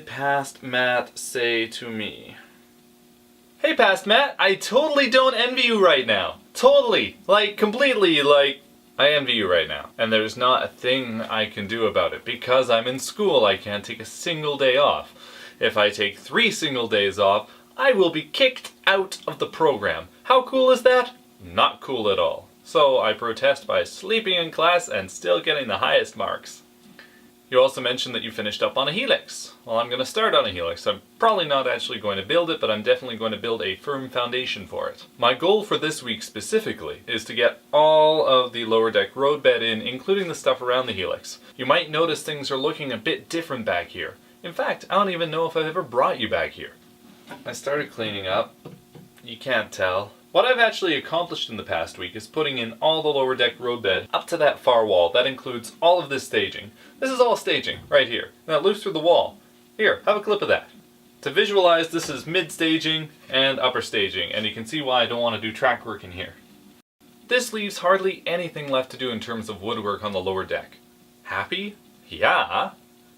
did past Matt say to me? Hey past Matt, I totally don't envy you right now. Totally. Like, completely, like, I envy you right now. And there's not a thing I can do about it. Because I'm in school, I can't take a single day off. If I take 3 single days off, I will be kicked out of the program. How cool is that? Not cool at all. So I protest by sleeping in class and still getting the highest marks. You also mentioned that you finished up on a helix. Well, I'm going to start on a helix. I'm probably not actually going to build it, but I'm definitely going to build a firm foundation for it. My goal for this week specifically is to get all of the lower deck roadbed in, including the stuff around the helix. You might notice things are looking a bit different back here. In fact, I don't even know if I've ever brought you back here. I started cleaning up. You can't tell. What I've actually accomplished in the past week is putting in all the lower deck roadbed up to that far wall. That includes all of this staging. This is all staging, right here. And that loops through the wall. Here, have a clip of that. To visualize, this is mid-staging and upper staging, and you can see why I don't want to do track work in here. This leaves hardly anything left to do in terms of woodwork on the lower deck. Happy? Yeah!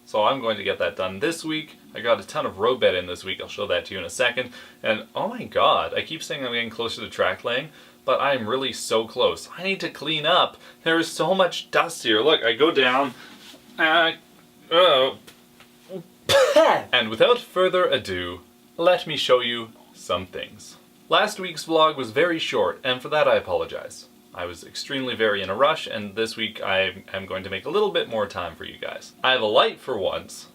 So I'm going to get that done this week. I got a ton of roadbed in this week, I'll show that to you in a second. And oh my god, I keep saying I'm getting closer to track laying, but I'm really so close. I need to clean up. There is so much dust here. Look, I go down. And without further ado, let me show you some things. Last week's vlog was very short, and for that I apologize. I was extremely very in a rush, and this week I am going to make a little bit more time for you guys. I have a light for once,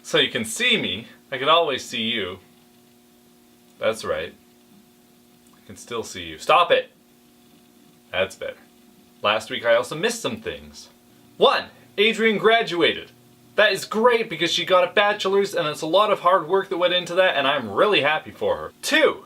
so you can see me. I can always see you. That's right. I can still see you. Stop it! That's better. Last week I also missed some things. 1. Adrian graduated. That is great because she got a bachelor's, and it's a lot of hard work that went into that, and I'm really happy for her. 2.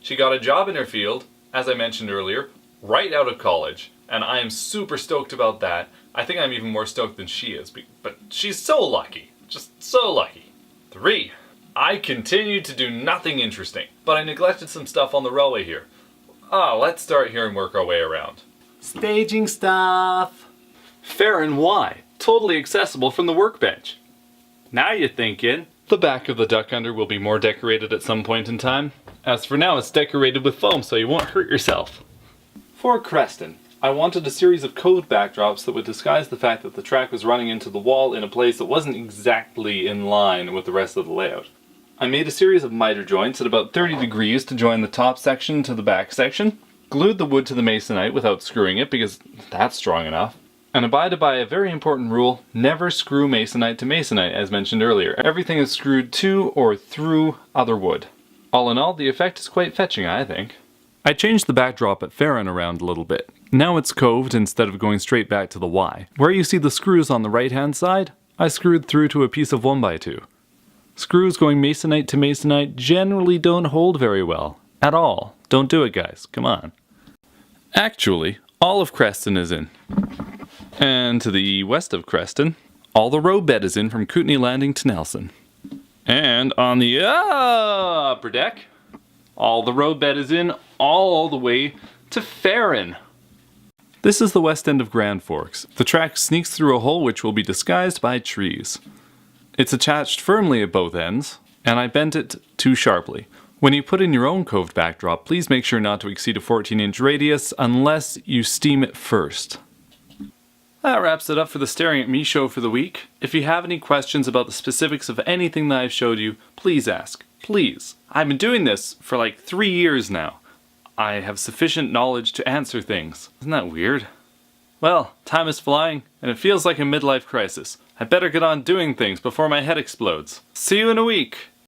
She got a job in her field, as I mentioned earlier, right out of college, and I am super stoked about that. I think I'm even more stoked than she is, but she's so lucky. Just so lucky. 3. I continued to do nothing interesting, but I neglected some stuff on the railway here. Let's start here and work our way around. Staging stuff! Farron Y. Totally accessible from the workbench. Now you're thinking. The back of the duck under will be more decorated at some point in time. As for now, it's decorated with foam so you won't hurt yourself. For Creston, I wanted a series of code backdrops that would disguise the fact that the track was running into the wall in a place that wasn't exactly in line with the rest of the layout. I made a series of miter joints at about 30 degrees to join the top section to the back section, glued the wood to the masonite without screwing it because that's strong enough, and abided by a very important rule: never screw masonite to masonite, as mentioned earlier. Everything is screwed to or through other wood. All in all, the effect is quite fetching, I think. I changed the backdrop at Farron around a little bit. Now it's coved instead of going straight back to the Y. Where you see the screws on the right hand side, I screwed through to a piece of 1x2. Screws going masonite to masonite generally don't hold very well. At all. Don't do it, guys. Come on. Actually, all of Creston is in. And to the west of Creston, all the roadbed is in from Kootenay Landing to Nelson. And on the upper deck, all the roadbed is in all the way to Farron. This is the west end of Grand Forks. The track sneaks through a hole which will be disguised by trees. It's attached firmly at both ends, and I bent it too sharply. When you put in your own coved backdrop, please make sure not to exceed a 14-inch radius unless you steam it first. That wraps it up for the Staring at Me show for the week. If you have any questions about the specifics of anything that I've showed you, please ask. Please. I've been doing this for like 3 years now. I have sufficient knowledge to answer things. Isn't that weird? Well, time is flying, and it feels like a midlife crisis. I better get on doing things before my head explodes. See you in a week!